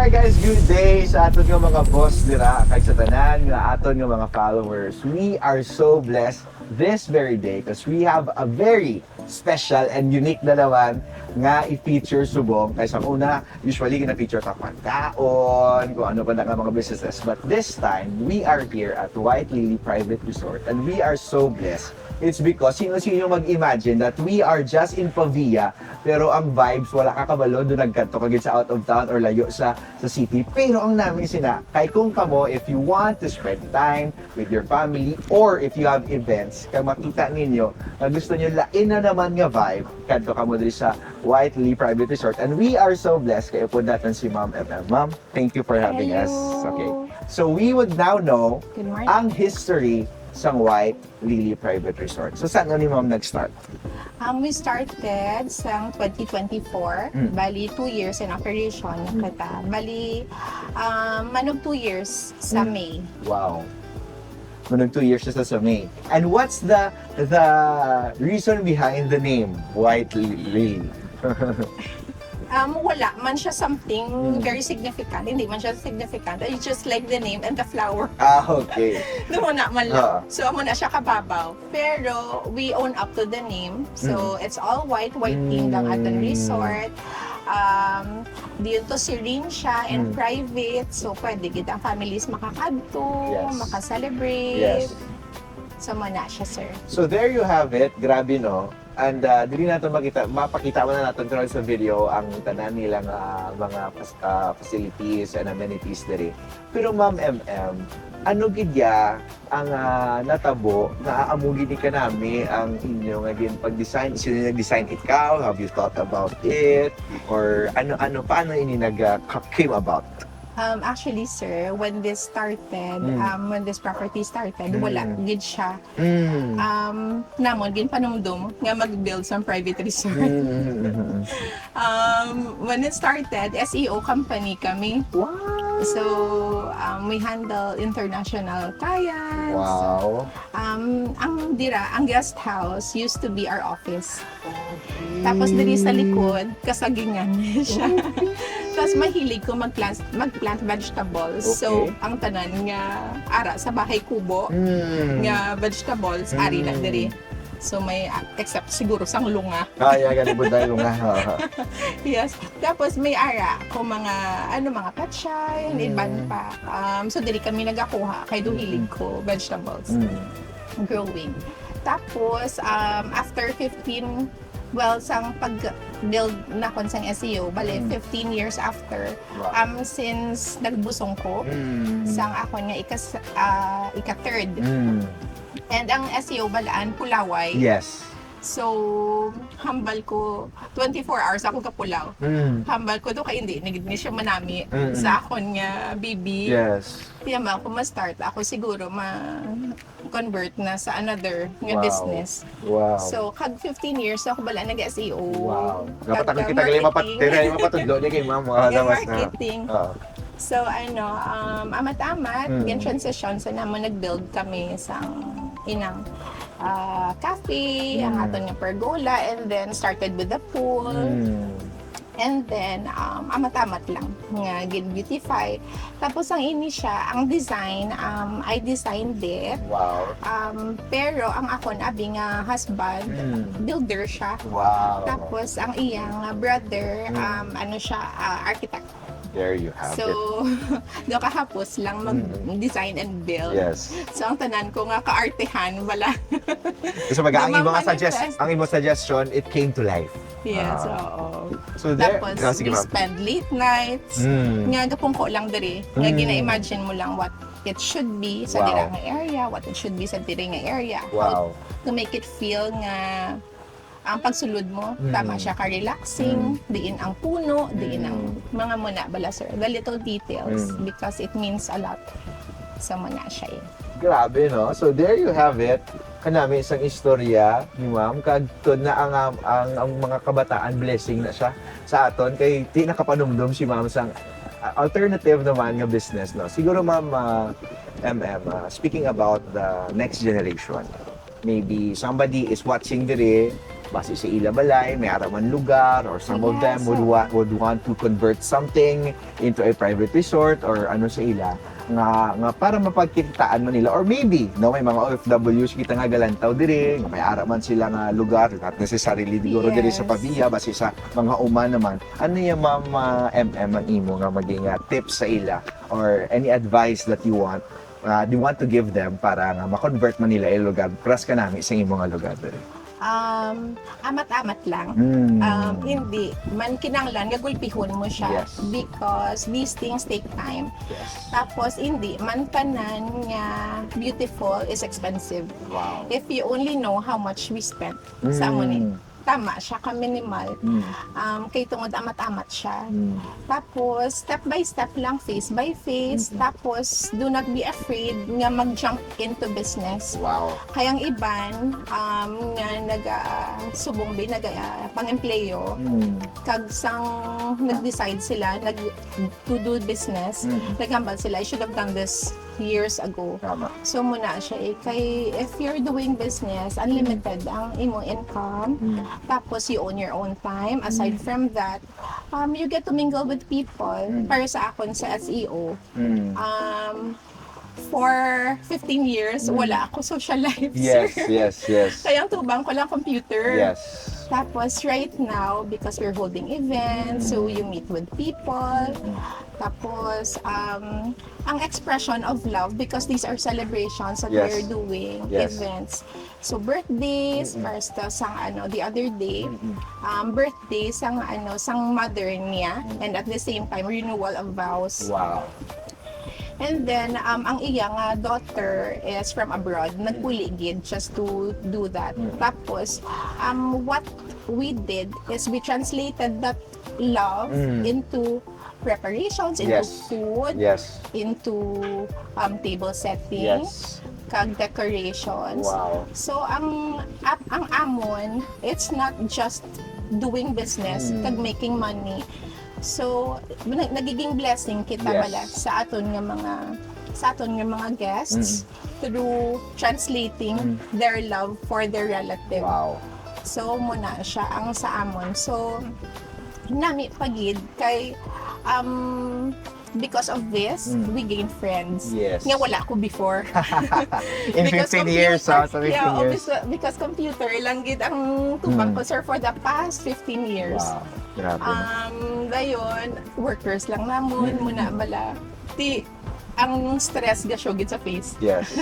Alright guys, good day sa aton nga mga boss dira kay sa tanan nga aton nga mga followers. We are so blessed this very day because we have a very special and unique na naman nga i-feature subong. Kaya sa una, usually gina-feature ka pagkaon, kung ano pa na nga mga businesses. But this time, we are here at White Lily Private Resort and we are so blessed. It's because sino-sino mag-imagine that we are just in Pavia pero ang vibes wala ka kabalo doon nagkanto kagid sa out of town or layo sa city. Pero ang namin sina, kay kung kamo, if you want to spend time with your family or if you have events, kay makita ninyo na gusto nyo lain na naman nga vibe, kanto kamo diri sa White Lily Private Resort. And we are so blessed kay po natin si Ma'am MM. Ma'am, thank you for having us. Okay. So we would now know Good morning. ang history sa White Lily Private Resort. So saan ni Ma'am nag-start? We started sa 2024. Bali, 2 years in operation. Kata. Bali, manog 2 years sa May. Wow. Manong 2 years siya sa May. And what's the reason behind the name White Lily? Wala man siya something very significant. Hindi man siya significant. It's just like the name and the flower. Okay. Doon na man lang. Oo. So, amo na siya kababaw. Pero, we own up to the name. So, it's all white theme lang aton resort. Dito serene siya and private. So, pwede kita ang families makakadto, Yes. makaselebrate. Yes. So, mo na siya, sir. So there you have it. Grabe, no? And dili natin mapakita mo na natin throughout sa video ang tanan nilang mga facilities and amenities diri. Pero Ma'am MM, ano gidya ang natabo na aamugin ni kanami ang inyo nga pag-design? Sino nag-design ikaw? Have you thought about it? Or ano paano ini came about? Actually, sir, when this started, when this property started, wala gid siya. Namon gin panumdum nga mag-build sa private resort. When it started, SEO company kami. Wow. So, we handle international clients. Wow. Ang guest house used to be our office. Tapos diri sa likod, kasagingan siya. Tapos mahilig ko mag-plant vegetables. So, ang tanan nga ara sa bahay kubo nga vegetables, ari lang diri. So, may, except siguro sang lunga. Kaya ganun po tayo nga. Yes. Tapos may ara kung mga patchay, iban pa. So, diri kami nagakuha kay hilig ko vegetables. Growing. Tapos, after 15, sang pag-build na kon sang SEO, bale 15 years after, since nagbusong ko, sang akon nga ika-third. And ang SEO balaan, Pulaway. Yes. So, hambal ko, 24 hours ako kapulaw. Hambal ko do kay hindi siya manami sa akon nga BB. Yes. Kaya ako ma-start, ako siguro ma-convert na sa another nga Wow. business. Wow. So, kag 15 years ako bala nag-SEO. Wow. Dapat ako kita gali mapatudlo ni kay Ma'am. Marketing. So, amat-amat, yung transition sa namo nag-build kami sa inang cafe, ang aton nga pergola, and then started with the pool. And then, amat-amat lang nga gin-beautify. Tapos ang ini siya, ang design, I designed it. Wow. Pero ang akon abi nga husband, builder siya. Wow. Tapos ang iyang brother, siya, architect. There you have So, do kahapos lang mag-design and build. Yes. So, ang tanan ko nga kaartehan, wala. So ang Namamanifest. imong suggestion, it came to life. Yes, oo. So there, Tapos, sige we Ma'am. spend late nights. Nga gapong ko lang diri. Nga gina-imagine mo lang what it should be sa Wow. dira nga area, what it should be sa diri nga area. Wow. How to make it feel nga ang pagsulod mo, tama siya ka-relaxing, diin ang puno, diin ang mga muna bala, sir. The little details because it means a lot sa muna siya eh. Grabe, no? So there you have it. Kanami isang istorya ni Ma'am kagtod na ang mga kabataan blessing na siya sa aton kay di nakapanumdum si Ma'am sang alternative naman nga business, no. Siguro Ma'am MM, speaking about the next generation. maybe somebody is watching diri, base sa ila balay, may araman lugar, or some of them would want to convert something into a private resort or ano sa ila nga para mapagkitaan man nila, or maybe no, may mga OFWs kita nga galantaw diri nga may araman sila nga lugar, not necessarily siguro diri sa Pavia, base sa mga uma naman. Ano yung Ma'am ang imo nga maging tips sa ila or any advice that you want to give them para nga ma-convert man nila yung lugar pras ka nami sa imo nga lugar diri? Amat-amat lang. Hindi man kinanglan gagulpihon mo siya, Yes. because these things take time. Yes. Tapos hindi man tanan nga beautiful is expensive. Wow. If you only know how much we spent sa money, tama siya ka minimal. Kay tungod amat-amat siya. Tapos step by step lang, face by face. Tapos do not be afraid nga mag-jump into business. Wow. Kayang iban nga naga-subong bin, pang-empleyo, kag sang nag-decide sila to do business, nagambal sila, I should have done this years ago. Tama. So muna siya kay if you're doing business, unlimited ang imong income. Tapos you own your own time. Aside from that, you get to mingle with people. Para sa akon sa SEO, for 15 years, wala ako social life. Yes, sir. yes, yes. Kayang tubang ko lang computer. Yes. Tapos right now, because we're holding events, so you meet with people. Tapos, ang expression of love, because these are celebrations that Yes. we're doing, Yes. events. So birthdays, first sang the other day, birthday sang sang mother niya, and at the same time renewal of vows. Wow. And then, ang iya nga daughter is from abroad. Nagpuligid just to do that. Tapos, what we did is we translated that love into preparations, into Yes. food, Yes. into table setting, Yes. kag decorations. Wow. So, ang amon, it's not just doing business, kag making money. So, nagiging blessing kita Yes. bala sa aton nga mga guests through translating their love for their relative. Wow. So, muna siya ang sa amon. So, nami pagid kay because of this, we gain friends. Yes. Nga wala ko before. In Because 15 years, computer- sa 15 yeah, years. because computer lang gid ang tubang ko sir for the past 15 years. Wow. Grabe. Dayon, workers lang namon, muna bala. Ang stress gasyogit sa face. Yes.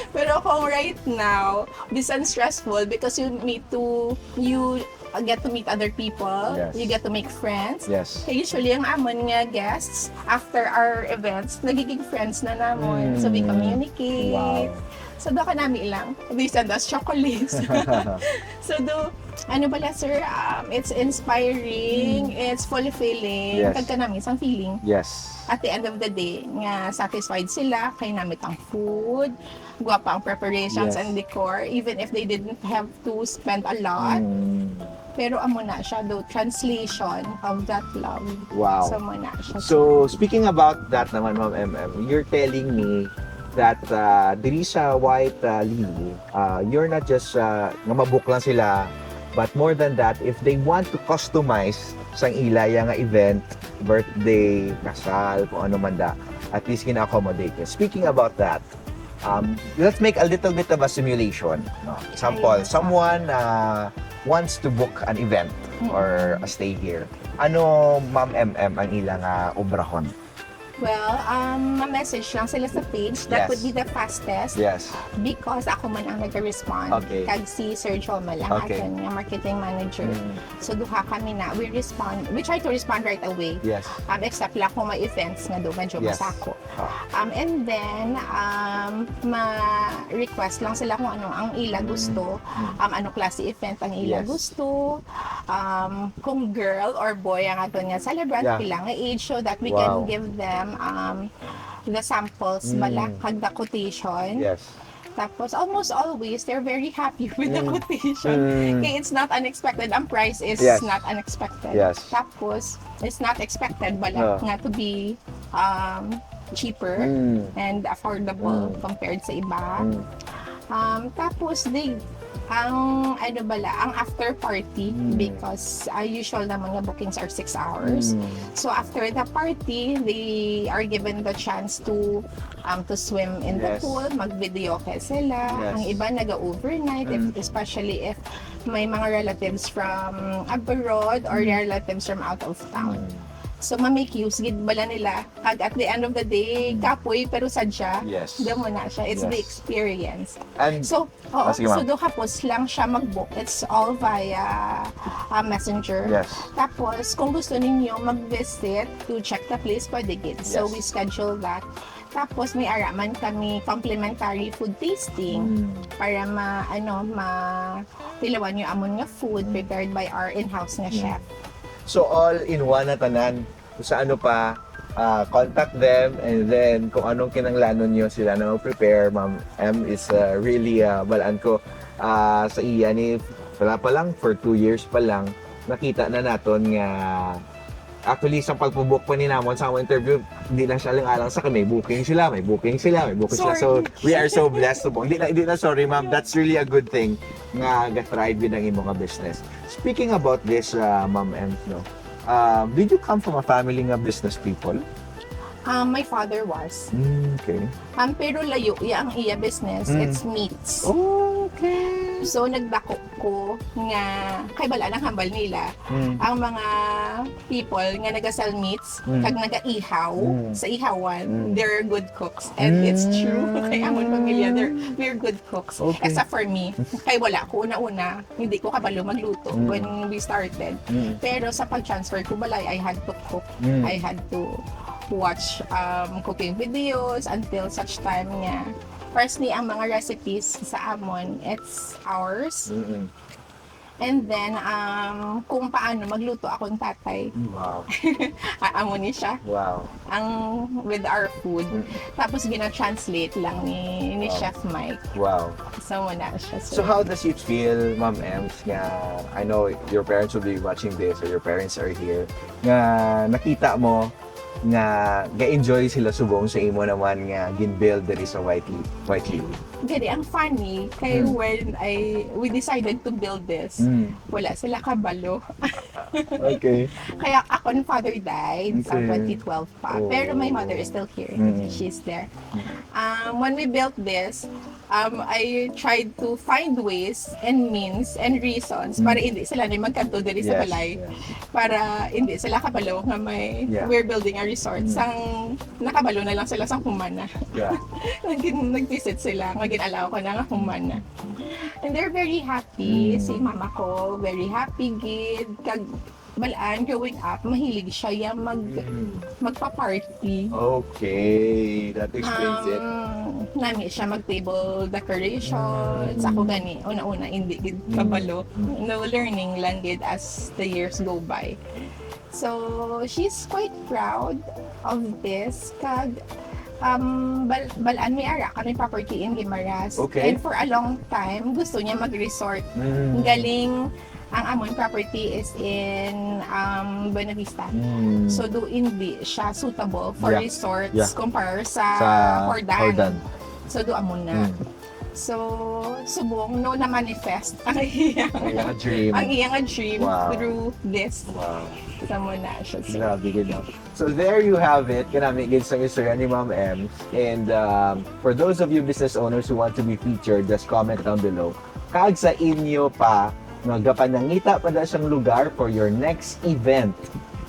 Pero kung right now, bisan stressful because you get to meet other people, Yes. you get to make friends. Yes. Kaya usually, ang amon nga guests, after our events, nagiging friends na namon. So, we communicate. Wow. So, doon ka namin lang. They send us chocolates. So, ano pala, sir, it's inspiring, it's fulfilling. Yes. Kagka namin, isang feeling. Yes. At the end of the day, nga satisfied sila, kay namit ang food, guwapa ang preparations Yes. and decor, even if they didn't have to spend a lot. Pero amo na siya, the translation of that love. Wow. So, mo na siya. So, speaking about that naman, Ma'am you're telling me that diri sa White Lily, you're not just nga mabook lang sila, but more than that, if they want to customize sang ilaya nga event, birthday, kasal, kung ano man da, at least kina-accommodate nyo. Speaking about that, let's make a little bit of a simulation. No? Example, someone wants to book an event or a stay here. Ano, Ma'am ang ilang obrahon? Well, ma-message lang sila sa page. Yes. That would be the fastest. Yes. Because ako man ang nag-respond. Okay. Kag si Sir Joma lang, Okay. aton nga marketing manager. So, duha kami na. We try to respond right away. Yes. Except lang kung may events nga do, medyo Yes. masako. And then, ma-request lang sila kung ano ang ila gusto. Ano klase event ang ila Yes. gusto. Kung girl or boy ang aton nga celebrant, Yeah. pila nga age, so that we Wow. can give them the samples bala kag the quotation. Yes. Tapos almost always they're very happy with the quotation. Kaya it's not unexpected. Ang price is Yes. not unexpected. Yes. Tapos it's not expected bala nga to be cheaper and affordable compared sa iba. Tapos ang ano bala, ang after party because usual naman nga bookings are 6 hours. So after the party, they are given the chance to swim in the Yes. pool, mag-video sila. Yes. Ang iba naga-overnight, especially if may mga relatives from abroad or relatives from out of town. So ma-make use gid bala nila kag at the end of the day kapoy pero sadya Yes. damo na siya. It's the Yes. experience. And So, oo, sige, so ma'am. do hapos lang siya mag-book. It's all via messenger. yes. Tapos, kung gusto ninyo mag-visit to check the place, pwede gid. So, Yes. we schedule that. Tapos, may araman kami complimentary food tasting para tilawan yung amon nga food prepared by our in-house nga chef. So all in one na tanan. Sa ano pa, contact them and then kung anong kinanglanon nyo sila na prepare. Ma'am M is really, balaan ko, sa iya ni, wala pa lang, for 2 years pa lang, nakita na naton nga, actually sa pagpubook pa ni namon sa among interview, hindi na siya alang sa may booking sila. So we are so blessed to book. Hindi na sorry ma'am, that's really a good thing nga ga-thrive with ang imong business. Speaking about this, Ma'am M, no, did you come from a family nga business people? My father was. Okay. Pero layo, ang iya business. It's meats. Okay. So, nagdako ko nga, kay bala ng hambal nila, ang mga people nga nagasal meats, kag naga-ihaw, sa ihawan, they're good cooks. And it's true, kay amon pamilya, we're good cooks. Okay. Except for me, kay wala ko una-una, hindi ko kabalo magluto when we started. Pero sa pag-transfer ko balay, I had to cook. I had to watch cooking videos until such time nga firstly ang mga recipes sa amon it's ours and then kung paano magluto akong tatay Wow. amon ni siya Wow. ang with our food tapos gina-translate lang ni Chef Mike Wow. so muna siya So how does it feel, Ma'am Ems, nga I know your parents will be watching this or your parents are here, nga nakita mo nga ga-enjoy sila subong sa imo naman nga gin-build diri sa White Lily. Gani, ang funny, kay when we decided to build this, wala sila kabalo. Okay. Kaya ako, ng father died sa Okay. 2012 pa. Oh. Pero my mother is still here. She's there. When we built this, I tried to find ways and means and reasons para hindi sila na magkanto diri sa Yes. balay. Para hindi sila kabalo nga we're building a resort. Sang nakabalo na lang sila sa humana. Yeah. Nag-visit sila, mag-inalaw ko na nga humana. And they're very happy. Si mama ko, very happy gid. Kag balaan, growing up, mahilig siya yung magpa-party. Okay, that explains it. Nami siya mag-table decorations. Ako gani, una-una, hindi gid kabalo. No learning lang gid as the years go by. So, she's quite proud of this. Kag, balaan may ara kami property in Guimaras. Okay. And for a long time, gusto niya mag-resort. Galing, ang amon property is in Buena Vista. So, do hindi siya suitable for Yeah. resorts Yeah. compare sa Hordan. So, do amon na. So, subong no na manifest ang iyang Ay, dream. ang iyang dream Wow. through this. Wow. Sa muna siya. So, Grabe, good enough. So there you have it. Kanami gid sa istorya ni Ma'am M. And for those of you business owners who want to be featured, just comment down below. Kaag sa inyo pa, nagapanangita pa na siyang lugar for your next event.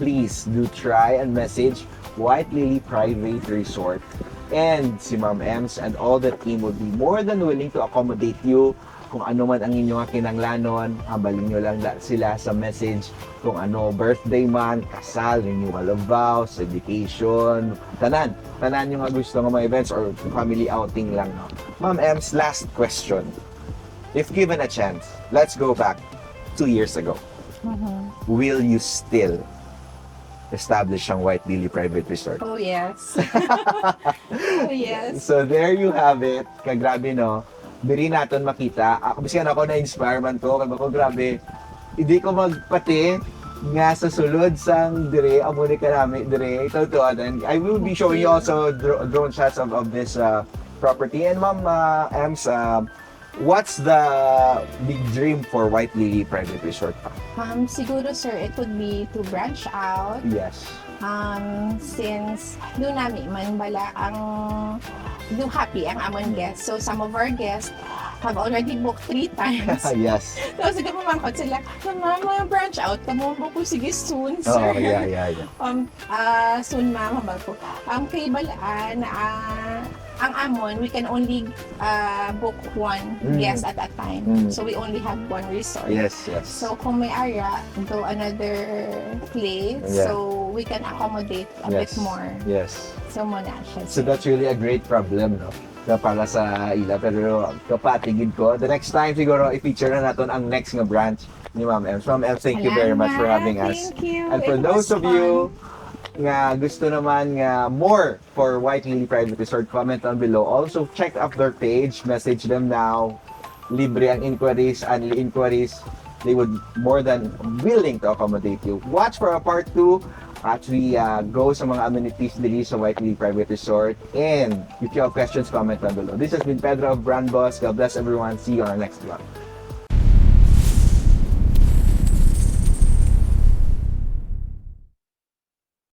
Please do try and message White Lily Private Resort. And si Ma'am Ems and all the team would be more than willing to accommodate you. Kung ano man ang inyong kinanglanon, hambalin nyo lang sila sa message. Kung ano, birthday man, kasal, renewal of vows, education, tanan yung nga gusto ng mga events or family outing lang. Ma'am Ems, last question. If given a chance, let's go back 2 years ago. Will you still establish ang White Lily Private Resort? oh yes. oh yes. So there you have it. Kagrabe no. Diri naton makita. Ako bisan ako na-inspire man to. Kaya ako grabe. Hindi ko magpati nga sa sulod sang dire amo ni kanami dire ito to and I will be showing you also drone shots of this property. And Ma'am Ems, what's the big dream for White Lily Private Resort pa? Siguro sir, it would be to branch out. Yes. Since doon namin man bala ang do happy ang amon guests. So some of our guests have already booked 3 times. Yes. Tapos nagpapamangkot sila, Mama, branch out. Tamo mo po, sige soon, Oh, sir. yeah. Soon, mama, ko. Kay balaan, ang amon, we can only book 1 guest at a time. So we only have 1 resort. Yes. So kung may area, go another place. Yeah. So we can accommodate a bit more. Yes. So muna siya. So that's really a great problem, no? Na para sa ila. Pero kapatigid ko, the next time siguro i-feature na natin ang next nga branch ni Ma'am Ems. Ma'am Ems, thank you very much for having us. Thank you. And for It those was of you fun. nga gusto naman nga more for White Lily Private Resort, comment down below. Also, check up their page. Message them now. Libre ang inquiries, only inquiries. They would more than willing to accommodate you. Watch for a part 2. Actually, go sa mga amenities dili sa White Lily Private Resort. And if you have questions, comment down below. This has been Pedro of Brand Boss. God bless everyone. See you on our next vlog.